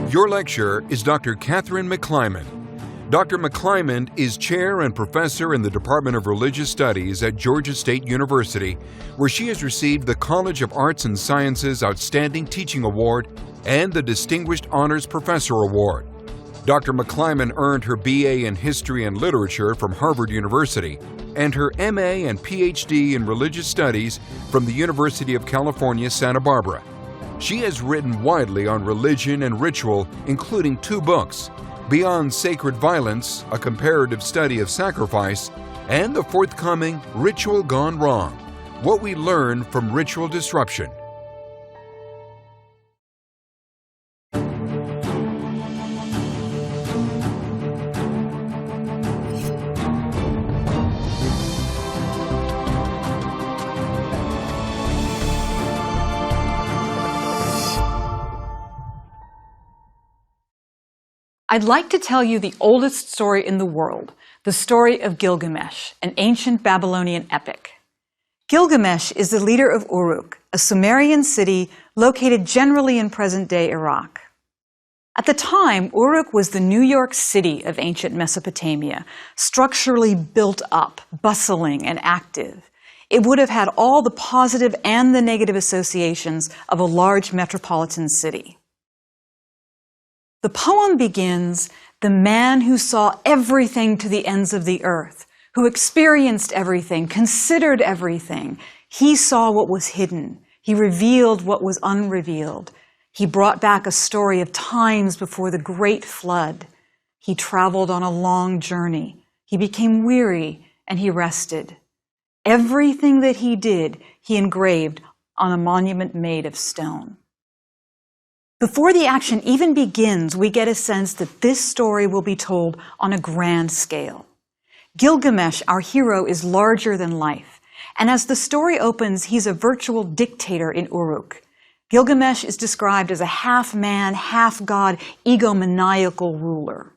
Your lecturer is Dr. Kathryn McClymond. Dr. McClymond is chair and professor in the Department of Religious Studies at Georgia State University, where she has received the College of Arts and Sciences Outstanding Teaching Award and the Distinguished Honors Professor Award. Dr. McClymond earned her BA in History and Literature from Harvard University and her MA and PhD in Religious Studies from the University of California, Santa Barbara. She has written widely on religion and ritual, including 2 books, Beyond Sacred Violence, a comparative study of sacrifice, and the forthcoming Ritual Gone Wrong, What We Learn from Ritual Disruption. I'd like to tell you the oldest story in the world, the story of Gilgamesh, an ancient Babylonian epic. Gilgamesh is the leader of Uruk, a Sumerian city located generally in present-day Iraq. At the time, Uruk was the New York City of ancient Mesopotamia, structurally built up, bustling, and active. It would have had all the positive and the negative associations of a large metropolitan city. The poem begins, "The man who saw everything to the ends of the earth, who experienced everything, considered everything. He saw what was hidden. He revealed what was unrevealed. He brought back a story of times before the great flood. He traveled on a long journey. He became weary and he rested. Everything that he did, he engraved on a monument made of stone." Before the action even begins, we get a sense that this story will be told on a grand scale. Gilgamesh, our hero, is larger than life, and as the story opens, he's a virtual dictator in Uruk. Gilgamesh is described as a half-man, half-god, egomaniacal ruler.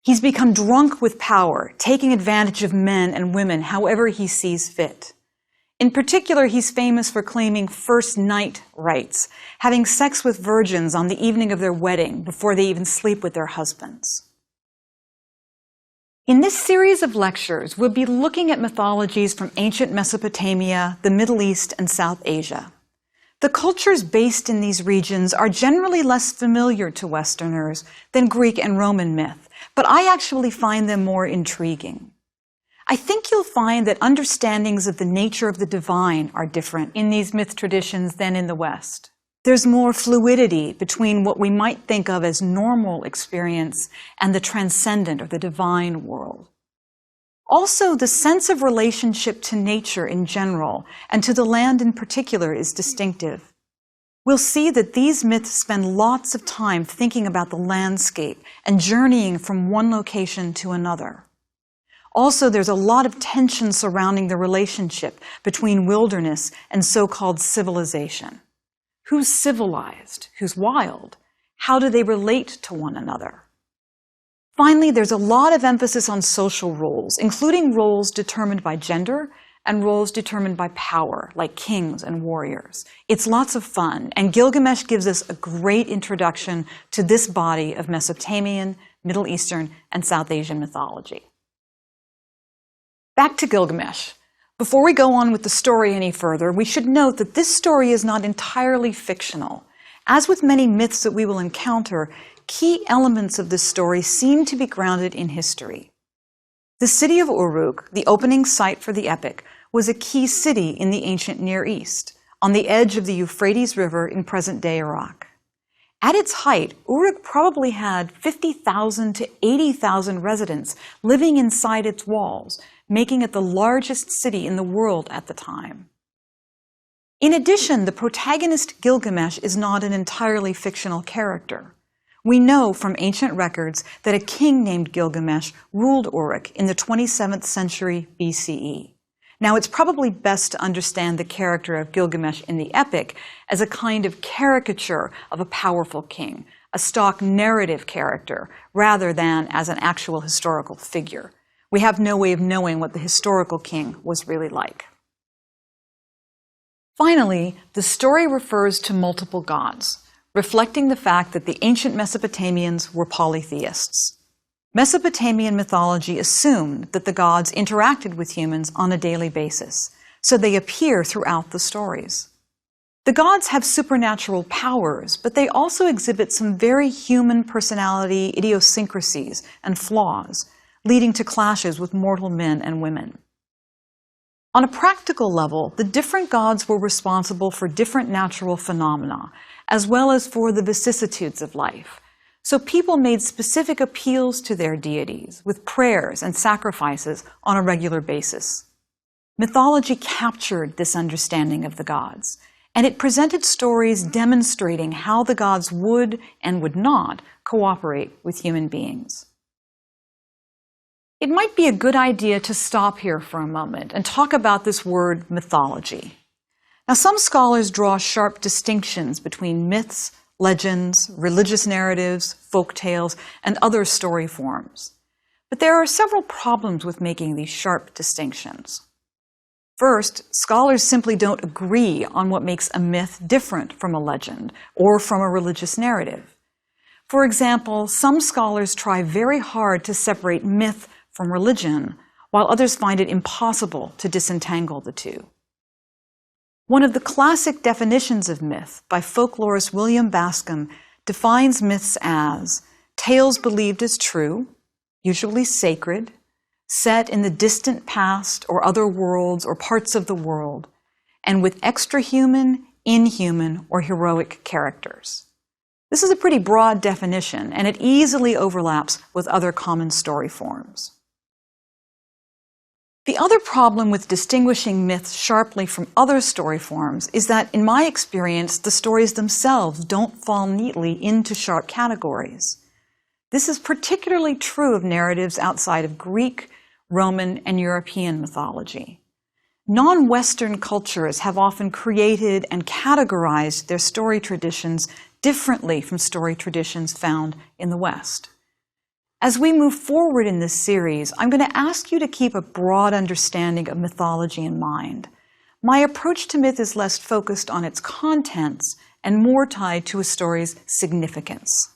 He's become drunk with power, taking advantage of men and women however he sees fit. In particular, he's famous for claiming first night rights, having sex with virgins on the evening of their wedding before they even sleep with their husbands. In this series of lectures, we'll be looking at mythologies from ancient Mesopotamia, the Middle East, and South Asia. The cultures based in these regions are generally less familiar to Westerners than Greek and Roman myth, but I actually find them more intriguing. I think you'll find that understandings of the nature of the divine are different in these myth traditions than in the West. There's more fluidity between what we might think of as normal experience and the transcendent or the divine world. Also, the sense of relationship to nature in general and to the land in particular is distinctive. We'll see that these myths spend lots of time thinking about the landscape and journeying from one location to another. Also, there's a lot of tension surrounding the relationship between wilderness and so-called civilization. Who's civilized? Who's wild? How do they relate to one another? Finally, there's a lot of emphasis on social roles, including roles determined by gender and roles determined by power, like kings and warriors. It's lots of fun, and Gilgamesh gives us a great introduction to this body of Mesopotamian, Middle Eastern, and South Asian mythology. Back to Gilgamesh. Before we go on with the story any further, we should note that this story is not entirely fictional. As with many myths that we will encounter, key elements of this story seem to be grounded in history. The city of Uruk, the opening site for the epic, was a key city in the ancient Near East, on the edge of the Euphrates River in present-day Iraq. At its height, Uruk probably had 50,000 to 80,000 residents living inside its walls, making it the largest city in the world at the time. In addition, the protagonist Gilgamesh is not an entirely fictional character. We know from ancient records that a king named Gilgamesh ruled Uruk in the 27th century BCE. Now, it's probably best to understand the character of Gilgamesh in the epic as a kind of caricature of a powerful king, a stock narrative character, rather than as an actual historical figure. We have no way of knowing what the historical king was really like. Finally, the story refers to multiple gods. reflecting the fact that the ancient Mesopotamians were polytheists. Mesopotamian mythology assumed that the gods interacted with humans on a daily basis, so they appear throughout the stories. The gods have supernatural powers, but they also exhibit some very human personality idiosyncrasies and flaws, leading to clashes with mortal men and women. On a practical level, the different gods were responsible for different natural phenomena, as well as for the vicissitudes of life. So people made specific appeals to their deities with prayers and sacrifices on a regular basis. Mythology captured this understanding of the gods, and it presented stories demonstrating how the gods would and would not cooperate with human beings. It might be a good idea to stop here for a moment and talk about this word mythology. Now, some scholars draw sharp distinctions between myths, legends, religious narratives, folk tales, and other story forms. But there are several problems with making these sharp distinctions. First, scholars simply don't agree on what makes a myth different from a legend or from a religious narrative. For example, some scholars try very hard to separate myth from religion, while others find it impossible to disentangle the two. One of the classic definitions of myth by folklorist William Bascom defines myths as tales believed as true, usually sacred, set in the distant past or other worlds or parts of the world, and with extra-human, inhuman, or heroic characters. This is a pretty broad definition, and it easily overlaps with other common story forms. The other problem with distinguishing myths sharply from other story forms is that, in my experience, the stories themselves don't fall neatly into sharp categories. This is particularly true of narratives outside of Greek, Roman, and European mythology. Non-Western cultures have often created and categorized their story traditions differently from story traditions found in the West. As we move forward in this series, I'm going to ask you to keep a broad understanding of mythology in mind. My approach to myth is less focused on its contents and more tied to a story's significance.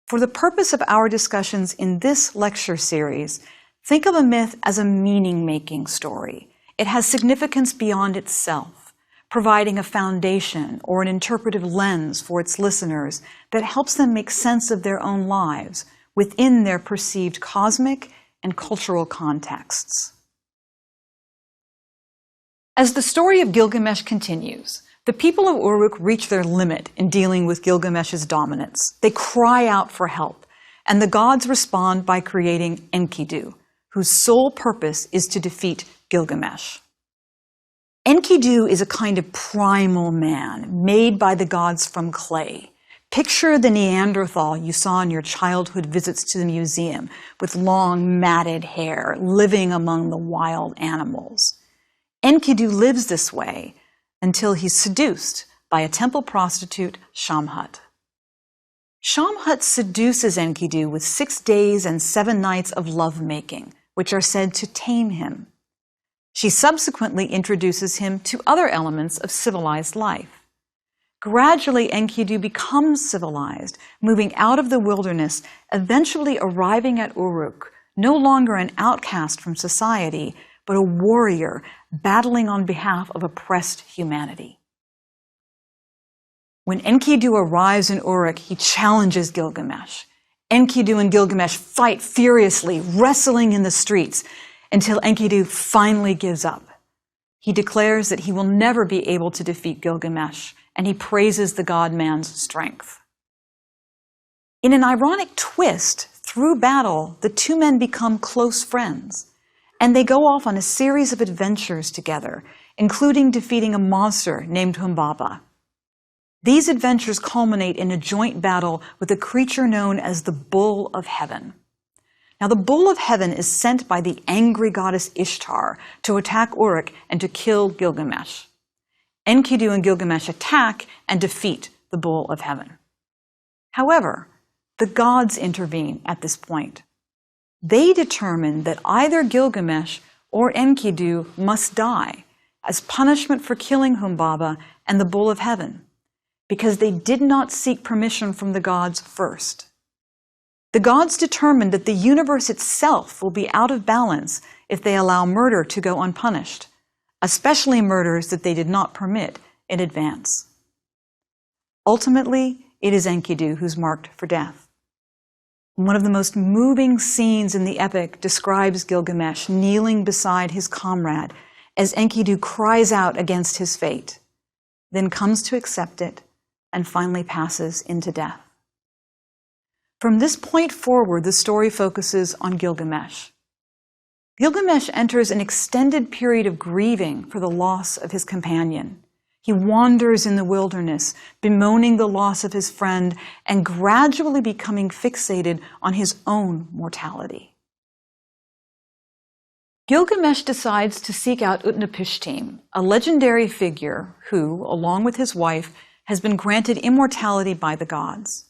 For the purpose of our discussions in this lecture series, think of a myth as a meaning-making story. It has significance beyond itself, providing a foundation or an interpretive lens for its listeners that helps them make sense of their own lives within their perceived cosmic and cultural contexts. As the story of Gilgamesh continues, the people of Uruk reach their limit in dealing with Gilgamesh's dominance. They cry out for help, and the gods respond by creating Enkidu, whose sole purpose is to defeat Gilgamesh. Enkidu is a kind of primal man made by the gods from clay. Picture the Neanderthal you saw in your childhood visits to the museum, with long, matted hair, living among the wild animals. Enkidu lives this way until he's seduced by a temple prostitute, Shamhat. Shamhat seduces Enkidu with 6 days and 7 nights of lovemaking, which are said to tame him. She subsequently introduces him to other elements of civilized life. Gradually, Enkidu becomes civilized, moving out of the wilderness, eventually arriving at Uruk, no longer an outcast from society, but a warrior battling on behalf of oppressed humanity. When Enkidu arrives in Uruk, he challenges Gilgamesh. Enkidu and Gilgamesh fight furiously, wrestling in the streets, until Enkidu finally gives up. He declares that he will never be able to defeat Gilgamesh, and he praises the god-man's strength. In an ironic twist, through battle, the two men become close friends, and they go off on a series of adventures together, including defeating a monster named Humbaba. These adventures culminate in a joint battle with a creature known as the Bull of Heaven. Now, the Bull of Heaven is sent by the angry goddess Ishtar to attack Uruk and to kill Gilgamesh. Enkidu and Gilgamesh attack and defeat the Bull of Heaven. However, the gods intervene at this point. They determine that either Gilgamesh or Enkidu must die as punishment for killing Humbaba and the Bull of Heaven, because they did not seek permission from the gods first. The gods determined that the universe itself will be out of balance if they allow murder to go unpunished, especially murders that they did not permit in advance. Ultimately, it is Enkidu who's marked for death. One of the most moving scenes in the epic describes Gilgamesh kneeling beside his comrade as Enkidu cries out against his fate, then comes to accept it, and finally passes into death. From this point forward, the story focuses on Gilgamesh. Gilgamesh enters an extended period of grieving for the loss of his companion. He wanders in the wilderness, bemoaning the loss of his friend and gradually becoming fixated on his own mortality. Gilgamesh decides to seek out Utnapishtim, a legendary figure who, along with his wife, has been granted immortality by the gods.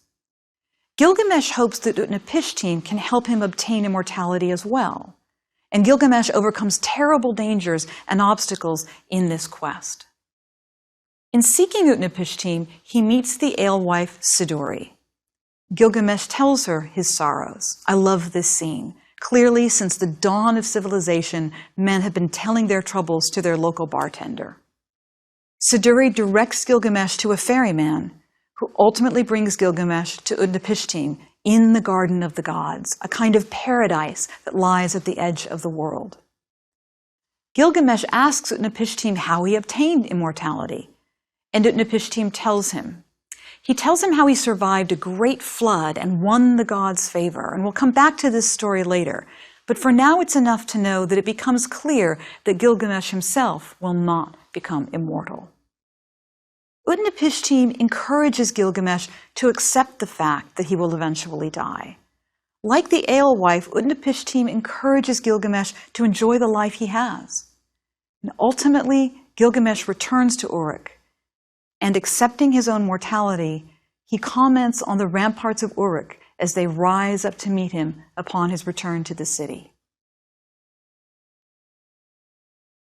Gilgamesh hopes that Utnapishtim can help him obtain immortality as well, and Gilgamesh overcomes terrible dangers and obstacles in this quest. In seeking Utnapishtim, he meets the alewife Siduri. Gilgamesh tells her his sorrows. I love this scene. Clearly, since the dawn of civilization, men have been telling their troubles to their local bartender. Siduri directs Gilgamesh to a ferryman, who ultimately brings Gilgamesh to Utnapishtim in the Garden of the Gods, a kind of paradise that lies at the edge of the world. Gilgamesh asks Utnapishtim how he obtained immortality, and Utnapishtim tells him. He tells him how he survived a great flood and won the gods' favor, and we'll come back to this story later. But for now, it's enough to know that it becomes clear that Gilgamesh himself will not become immortal. Utnapishtim encourages Gilgamesh to accept the fact that he will eventually die. Like the alewife, Utnapishtim encourages Gilgamesh to enjoy the life he has. And ultimately, Gilgamesh returns to Uruk, and accepting his own mortality, he comments on the ramparts of Uruk as they rise up to meet him upon his return to the city.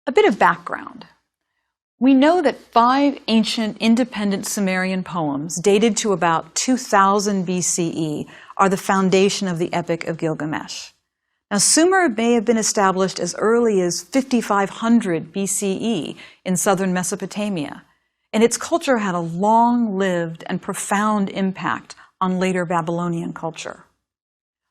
A bit of background. We know that 5 ancient independent Sumerian poems dated to about 2000 BCE are the foundation of the Epic of Gilgamesh. Now, Sumer may have been established as early as 5500 BCE in southern Mesopotamia, and its culture had a long-lived and profound impact on later Babylonian culture.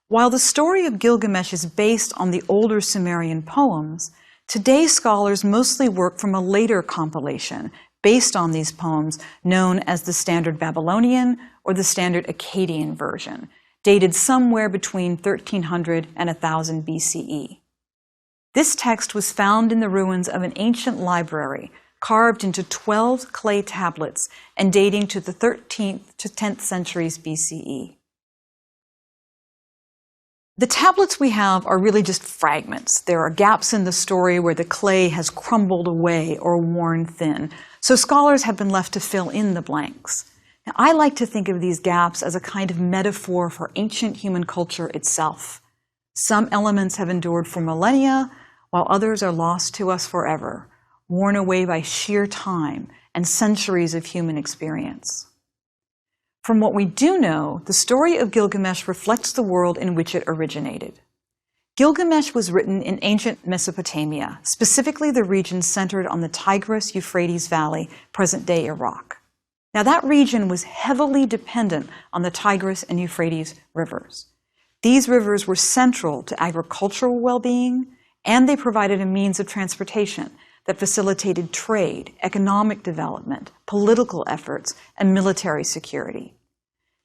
While the story of Gilgamesh is based on the older Sumerian poems, today scholars mostly work from a later compilation based on these poems known as the Standard Babylonian or the Standard Akkadian version, dated somewhere between 1300 and 1000 BCE. This text was found in the ruins of an ancient library carved into 12 clay tablets and dating to the 13th to 10th centuries BCE. The tablets we have are really just fragments. There are gaps in the story where the clay has crumbled away or worn thin, so scholars have been left to fill in the blanks. Now, I like to think of these gaps as a kind of metaphor for ancient human culture itself. Some elements have endured for millennia, while others are lost to us forever, worn away by sheer time and centuries of human experience. From what we do know, the story of Gilgamesh reflects the world in which it originated. Gilgamesh was written in ancient Mesopotamia, specifically the region centered on the Tigris-Euphrates Valley, present-day Iraq. Now, that region was heavily dependent on the Tigris and Euphrates rivers. These rivers were central to agricultural well-being, and they provided a means of transportation that facilitated trade, economic development, political efforts, and military security.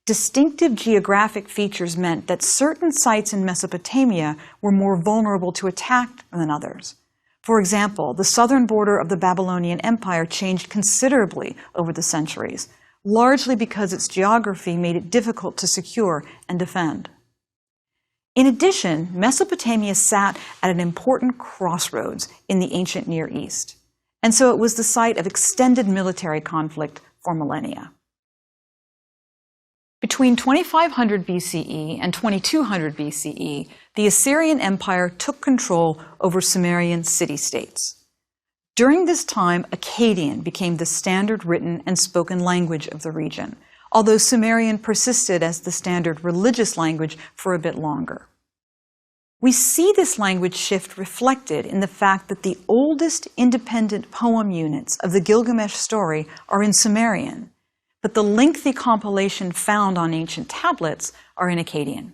Distinctive geographic features meant that certain sites in Mesopotamia were more vulnerable to attack than others. For example, the southern border of the Babylonian Empire changed considerably over the centuries, largely because its geography made it difficult to secure and defend. In addition, Mesopotamia sat at an important crossroads in the ancient Near East, and so it was the site of extended military conflict for millennia. Between 2500 BCE and 2200 BCE, the Assyrian Empire took control over Sumerian city-states. During this time, Akkadian became the standard written and spoken language of the region, although Sumerian persisted as the standard religious language for a bit longer. We see this language shift reflected in the fact that the oldest independent poem units of the Gilgamesh story are in Sumerian, but the lengthy compilation found on ancient tablets are in Akkadian.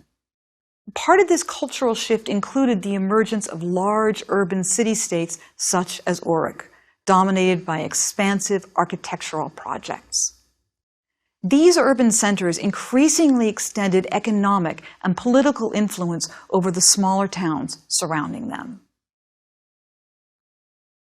Part of this cultural shift included the emergence of large urban city-states such as Uruk, dominated by expansive architectural projects. These urban centers increasingly extended economic and political influence over the smaller towns surrounding them.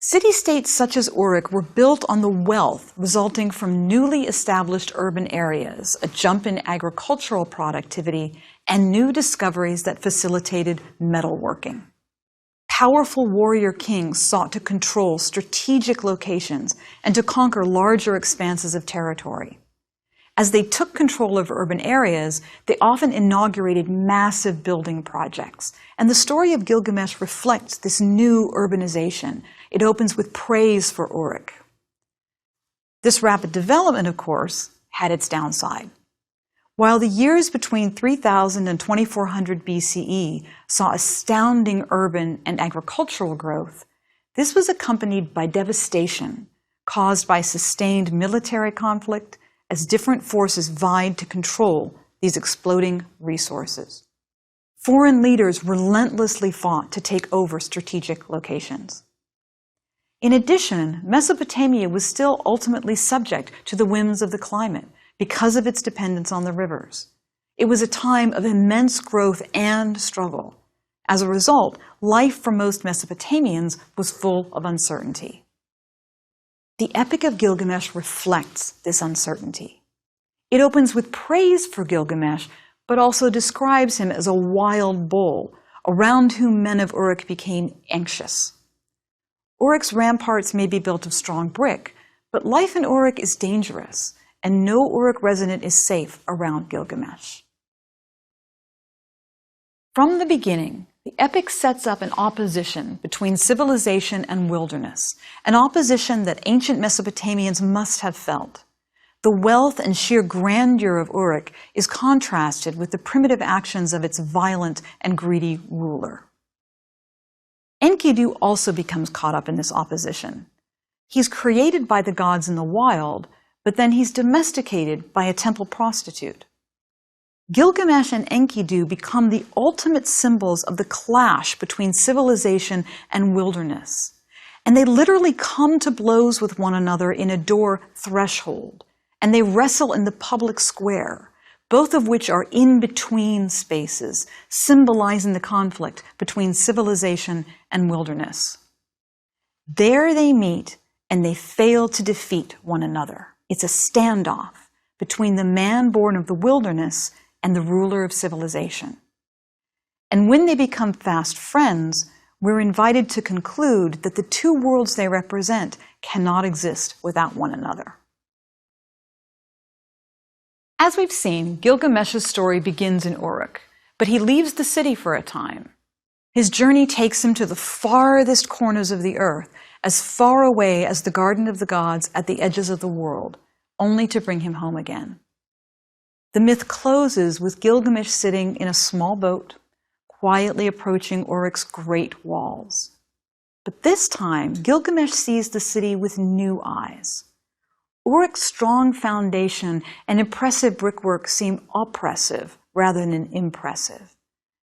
City-states such as Uruk were built on the wealth resulting from newly established urban areas, a jump in agricultural productivity, and new discoveries that facilitated metalworking. Powerful warrior kings sought to control strategic locations and to conquer larger expanses of territory. As they took control of urban areas, they often inaugurated massive building projects, and the story of Gilgamesh reflects this new urbanization. It opens with praise for Uruk. This rapid development, of course, had its downside. While the years between 3000 and 2400 BCE saw astounding urban and agricultural growth, this was accompanied by devastation caused by sustained military conflict as different forces vied to control these exploding resources. Foreign leaders relentlessly fought to take over strategic locations. In addition, Mesopotamia was still ultimately subject to the whims of the climate because of its dependence on the rivers. It was a time of immense growth and struggle. As a result, life for most Mesopotamians was full of uncertainty. The Epic of Gilgamesh reflects this uncertainty. It opens with praise for Gilgamesh, but also describes him as a wild bull, around whom men of Uruk became anxious. Uruk's ramparts may be built of strong brick, but life in Uruk is dangerous, and no Uruk resident is safe around Gilgamesh. From the beginning, the epic sets up an opposition between civilization and wilderness, an opposition that ancient Mesopotamians must have felt. The wealth and sheer grandeur of Uruk is contrasted with the primitive actions of its violent and greedy ruler. Enkidu also becomes caught up in this opposition. He's created by the gods in the wild, but then he's domesticated by a temple prostitute. Gilgamesh and Enkidu become the ultimate symbols of the clash between civilization and wilderness. And they literally come to blows with one another in a door threshold. And they wrestle in the public square, both of which are in-between spaces, symbolizing the conflict between civilization and wilderness. There they meet, and they fail to defeat one another. It's a standoff between the man born of the wilderness and the ruler of civilization. And when they become fast friends, we're invited to conclude that the two worlds they represent cannot exist without one another. As we've seen, Gilgamesh's story begins in Uruk, but he leaves the city for a time. His journey takes him to the farthest corners of the earth, as far away as the Garden of the Gods at the edges of the world, only to bring him home again. The myth closes with Gilgamesh sitting in a small boat, quietly approaching Uruk's great walls. But this time, Gilgamesh sees the city with new eyes. Uruk's strong foundation and impressive brickwork seem oppressive rather than impressive.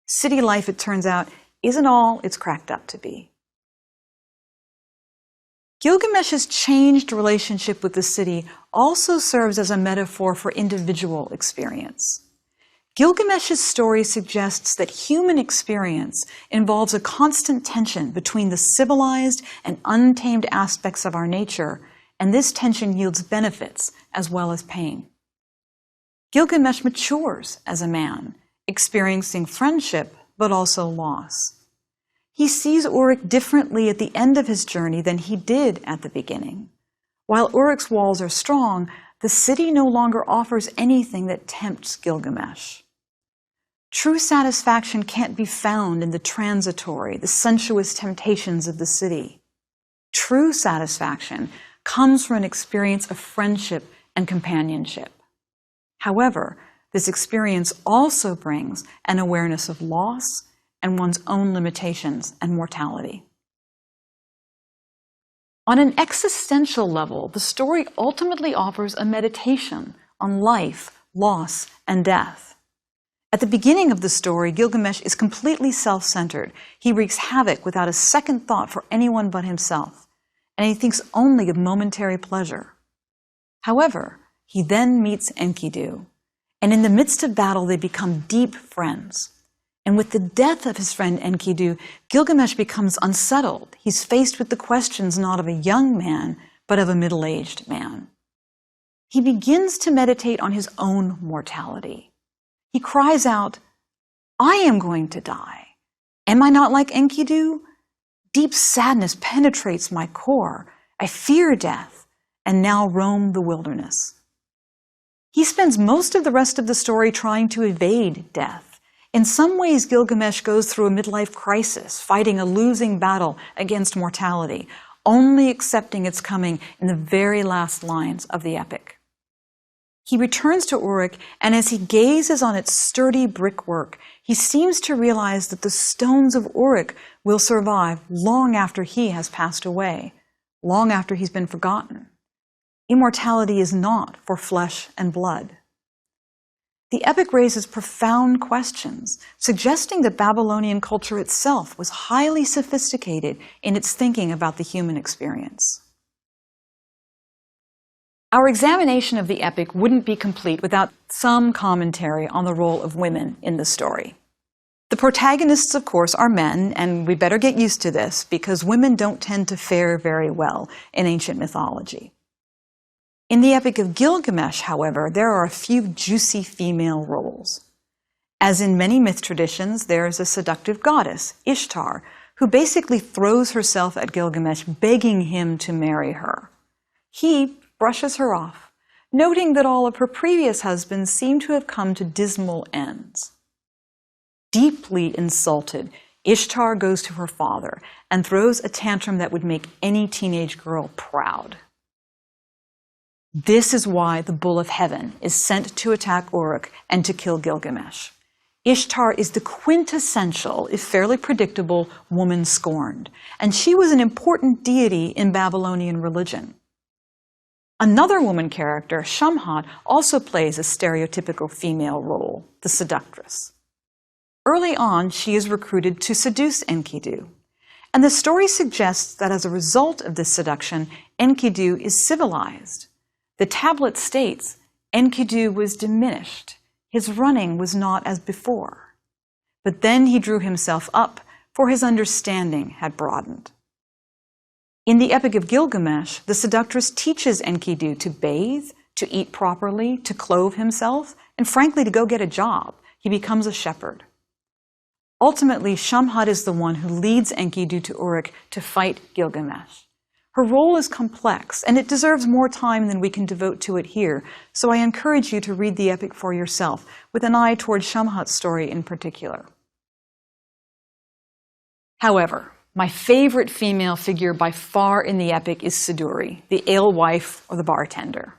City life, it turns out, isn't all it's cracked up to be. Gilgamesh's changed relationship with the city also serves as a metaphor for individual experience. Gilgamesh's story suggests that human experience involves a constant tension between the civilized and untamed aspects of our nature, and this tension yields benefits as well as pain. Gilgamesh matures as a man, experiencing friendship but also loss. He sees Uruk differently at the end of his journey than he did at the beginning. While Uruk's walls are strong, the city no longer offers anything that tempts Gilgamesh. True satisfaction can't be found in the transitory, the sensuous temptations of the city. True satisfaction comes from an experience of friendship and companionship. However, this experience also brings an awareness of loss and one's own limitations and mortality. On an existential level, the story ultimately offers a meditation on life, loss, and death. At the beginning of the story, Gilgamesh is completely self-centered. He wreaks havoc without a second thought for anyone but himself, and he thinks only of momentary pleasure. However, he then meets Enkidu, and in the midst of battle, they become deep friends. And with the death of his friend Enkidu, Gilgamesh becomes unsettled. He's faced with the questions not of a young man, but of a middle-aged man. He begins to meditate on his own mortality. He cries out, "I am going to die. Am I not like Enkidu? Deep sadness penetrates my core. I fear death, and now roam the wilderness." He spends most of the rest of the story trying to evade death. In some ways, Gilgamesh goes through a midlife crisis, fighting a losing battle against mortality, only accepting its coming in the very last lines of the epic. He returns to Uruk, and as he gazes on its sturdy brickwork, he seems to realize that the stones of Uruk will survive long after he has passed away, long after he's been forgotten. Immortality is not for flesh and blood. The epic raises profound questions, suggesting that Babylonian culture itself was highly sophisticated in its thinking about the human experience. Our examination of the epic wouldn't be complete without some commentary on the role of women in the story. The protagonists, of course, are men, and we better get used to this because women don't tend to fare very well in ancient mythology. In the Epic of Gilgamesh, however, there are a few juicy female roles. As in many myth traditions, there is a seductive goddess, Ishtar, who basically throws herself at Gilgamesh, begging him to marry her. He brushes her off, noting that all of her previous husbands seem to have come to dismal ends. Deeply insulted, Ishtar goes to her father and throws a tantrum that would make any teenage girl proud. This is why the Bull of Heaven is sent to attack Uruk and to kill Gilgamesh. Ishtar is the quintessential, if fairly predictable, woman scorned, and she was an important deity in Babylonian religion. Another woman character, Shamhat, also plays a stereotypical female role, the seductress. Early on, she is recruited to seduce Enkidu, and the story suggests that as a result of this seduction, Enkidu is civilized. The tablet states, Enkidu was diminished. His running was not as before. But then he drew himself up, for his understanding had broadened. In the Epic of Gilgamesh, the seductress teaches Enkidu to bathe, to eat properly, to clothe himself, and frankly, to go get a job. He becomes a shepherd. Ultimately, Shamhat is the one who leads Enkidu to Uruk to fight Gilgamesh. Her role is complex, and it deserves more time than we can devote to it here, so I encourage you to read the epic for yourself, with an eye toward Shamhat's story in particular. However, my favorite female figure by far in the epic is Siduri, the alewife or the bartender.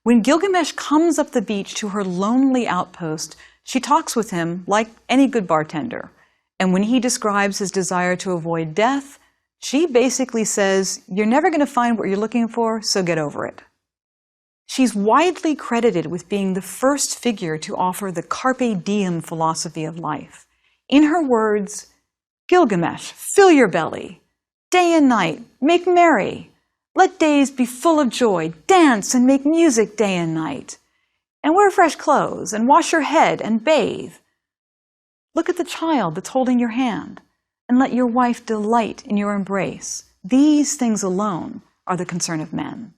When Gilgamesh comes up the beach to her lonely outpost, she talks with him like any good bartender, and when he describes his desire to avoid death, she basically says, "You're never going to find what you're looking for, so get over it." She's widely credited with being the first figure to offer the carpe diem philosophy of life. In her words, "Gilgamesh, fill your belly. Day and night, make merry. Let days be full of joy. Dance and make music day and night. And wear fresh clothes and wash your head and bathe. Look at the child that's holding your hand. And let your wife delight in your embrace. These things alone are the concern of men."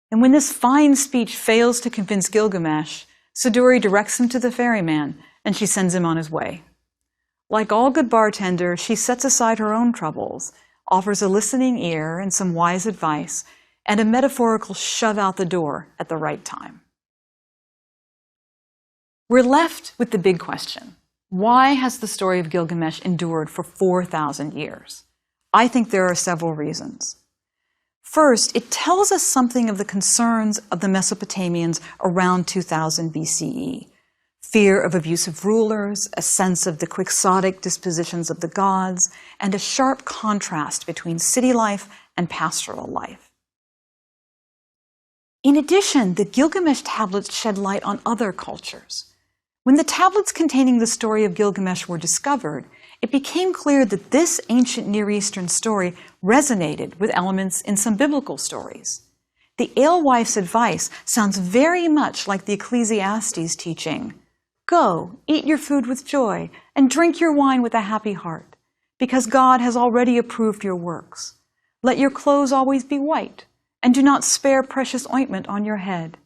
And when this fine speech fails to convince Gilgamesh, Siduri directs him to the ferryman, and she sends him on his way. Like all good bartenders, she sets aside her own troubles, offers a listening ear and some wise advice, and a metaphorical shove out the door at the right time. We're left with the big question. Why has the story of Gilgamesh endured for 4,000 years? I think there are several reasons. First, it tells us something of the concerns of the Mesopotamians around 2000 BCE. Fear of abusive rulers, a sense of the quixotic dispositions of the gods, and a sharp contrast between city life and pastoral life. In addition, the Gilgamesh tablets shed light on other cultures. When the tablets containing the story of Gilgamesh were discovered, it became clear that this ancient Near Eastern story resonated with elements in some biblical stories. The alewife's advice sounds very much like the Ecclesiastes teaching, "Go, eat your food with joy, and drink your wine with a happy heart, because God has already approved your works. Let your clothes always be white, and do not spare precious ointment on your head.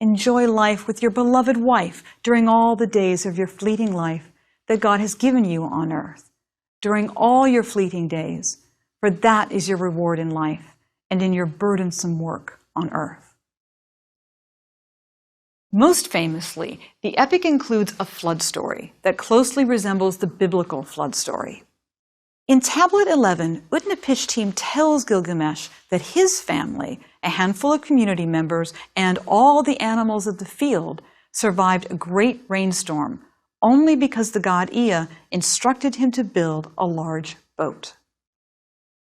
Enjoy life with your beloved wife during all the days of your fleeting life that God has given you on earth, during all your fleeting days, for that is your reward in life and in your burdensome work on earth." Most famously, the epic includes a flood story that closely resembles the biblical flood story. In Tablet 11, Utnapishtim tells Gilgamesh that his family, a handful of community members, and all the animals of the field survived a great rainstorm only because the god Ea instructed him to build a large boat.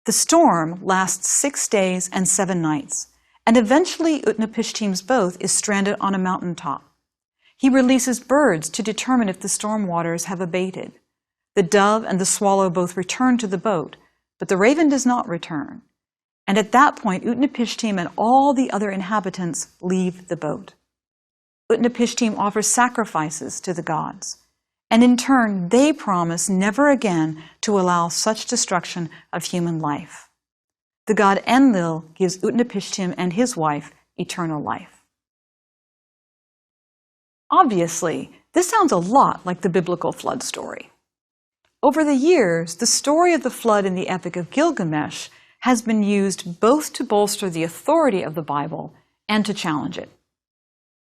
The storm lasts 6 days and 7 nights, and eventually Utnapishtim's boat is stranded on a mountaintop. He releases birds to determine if the storm waters have abated. The dove and the swallow both return to the boat, but the raven does not return. And at that point, Utnapishtim and all the other inhabitants leave the boat. Utnapishtim offers sacrifices to the gods, and in turn, they promise never again to allow such destruction of human life. The god Enlil gives Utnapishtim and his wife eternal life. Obviously, this sounds a lot like the biblical flood story. Over the years, the story of the flood in the Epic of Gilgamesh has been used both to bolster the authority of the Bible and to challenge it.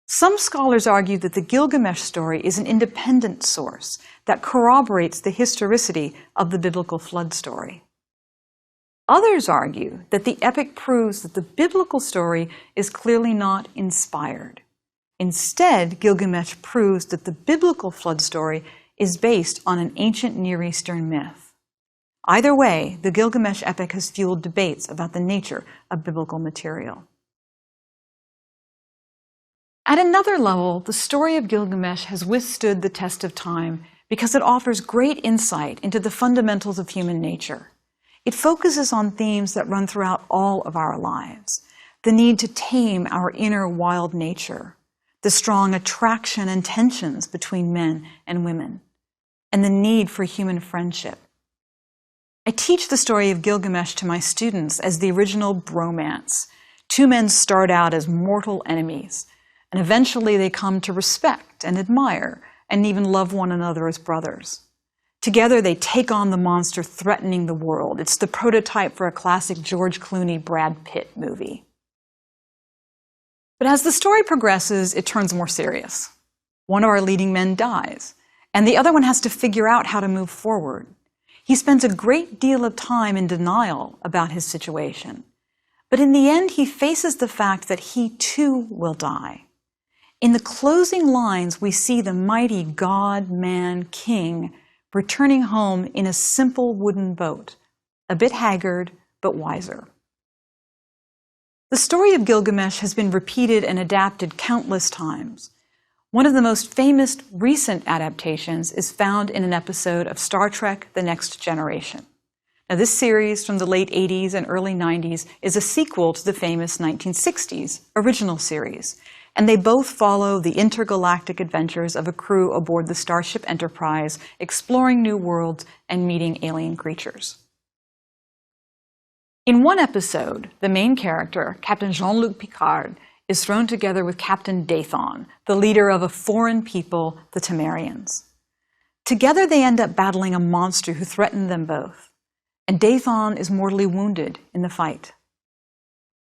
Some scholars argue that the Gilgamesh story is an independent source that corroborates the historicity of the biblical flood story. Others argue that the epic proves that the biblical story is clearly not inspired. Instead, Gilgamesh proves that the biblical flood story is based on an ancient Near Eastern myth. Either way, the Gilgamesh epic has fueled debates about the nature of biblical material. At another level, the story of Gilgamesh has withstood the test of time because it offers great insight into the fundamentals of human nature. It focuses on themes that run throughout all of our lives: the need to tame our inner wild nature, the strong attraction and tensions between men and women, and the need for human friendship. I teach the story of Gilgamesh to my students as the original bromance. Two men start out as mortal enemies, and eventually they come to respect and admire and even love one another as brothers. Together they take on the monster threatening the world. It's the prototype for a classic George Clooney, Brad Pitt movie. But as the story progresses, it turns more serious. One of our leading men dies, and the other one has to figure out how to move forward. He spends a great deal of time in denial about his situation. But in the end, he faces the fact that he too will die. In the closing lines, we see the mighty god, man, king returning home in a simple wooden boat, a bit haggard, but wiser. The story of Gilgamesh has been repeated and adapted countless times. One of the most famous recent adaptations is found in an episode of Star Trek: The Next Generation. Now, this series from the late 80s and early 90s is a sequel to the famous 1960s original series, and they both follow the intergalactic adventures of a crew aboard the Starship Enterprise, exploring new worlds and meeting alien creatures. In one episode, the main character, Captain Jean-Luc Picard, is thrown together with Captain Dathon, the leader of a foreign people, the Temerians. Together they end up battling a monster who threatened them both, and Dathon is mortally wounded in the fight.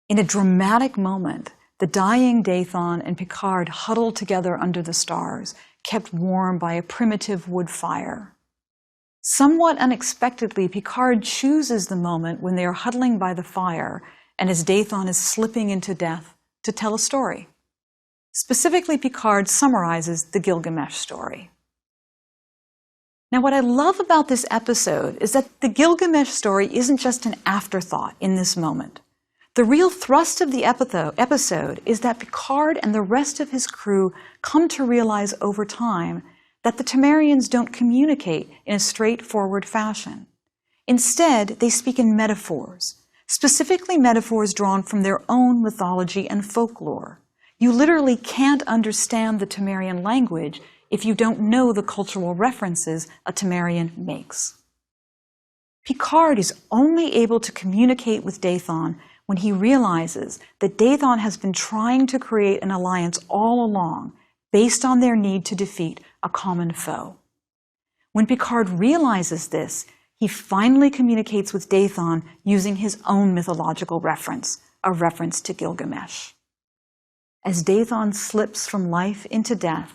In a dramatic moment, the dying Dathon and Picard huddle together under the stars, kept warm by a primitive wood fire. Somewhat unexpectedly, Picard chooses the moment when they are huddling by the fire and as Dathon is slipping into death to tell a story. Specifically, Picard summarizes the Gilgamesh story. Now, what I love about this episode is that the Gilgamesh story isn't just an afterthought in this moment. The real thrust of the episode is that Picard and the rest of his crew come to realize over time that the Temerians don't communicate in a straightforward fashion. Instead, they speak in metaphors, specifically metaphors drawn from their own mythology and folklore. You literally can't understand the Temerian language if you don't know the cultural references a Temerian makes. Picard is only able to communicate with Dathon when he realizes that Dathon has been trying to create an alliance all along based on their need to defeat a common foe. When Picard realizes this, he finally communicates with Dathon using his own mythological reference, a reference to Gilgamesh. As Dathon slips from life into death,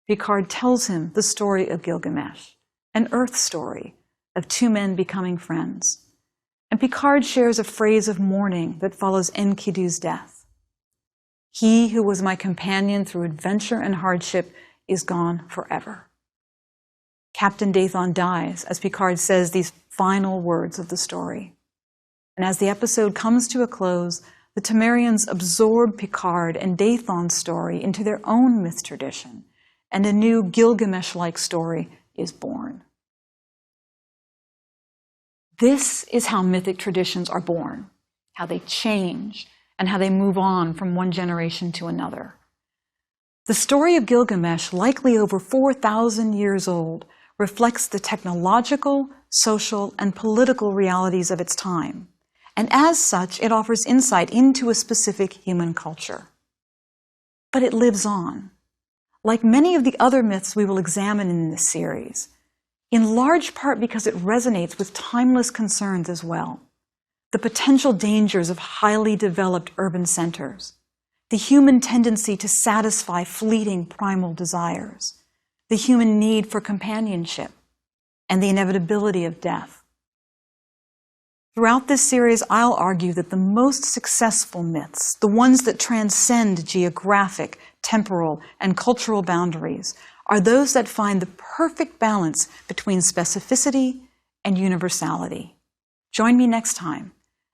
Picard tells him the story of Gilgamesh, an Earth story of two men becoming friends. And Picard shares a phrase of mourning that follows Enkidu's death. He who was my companion through adventure and hardship is gone forever. Captain Dathon dies as Picard says these final words of the story. And as the episode comes to a close, the Temerians absorb Picard and Dathon's story into their own myth tradition, and a new Gilgamesh-like story is born. This is how mythic traditions are born, how they change, and how they move on from one generation to another. The story of Gilgamesh, likely over 4,000 years old, reflects the technological, social, and political realities of its time. And as such, it offers insight into a specific human culture. But it lives on. Like many of the other myths we will examine in this series, in large part because it resonates with timeless concerns as well. The potential dangers of highly developed urban centers, the human tendency to satisfy fleeting primal desires, the human need for companionship, and the inevitability of death. Throughout this series, I'll argue that the most successful myths, the ones that transcend geographic, temporal, and cultural boundaries, are those that find the perfect balance between specificity and universality. Join me next time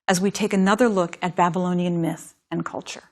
as we take another look at Babylonian myth and culture.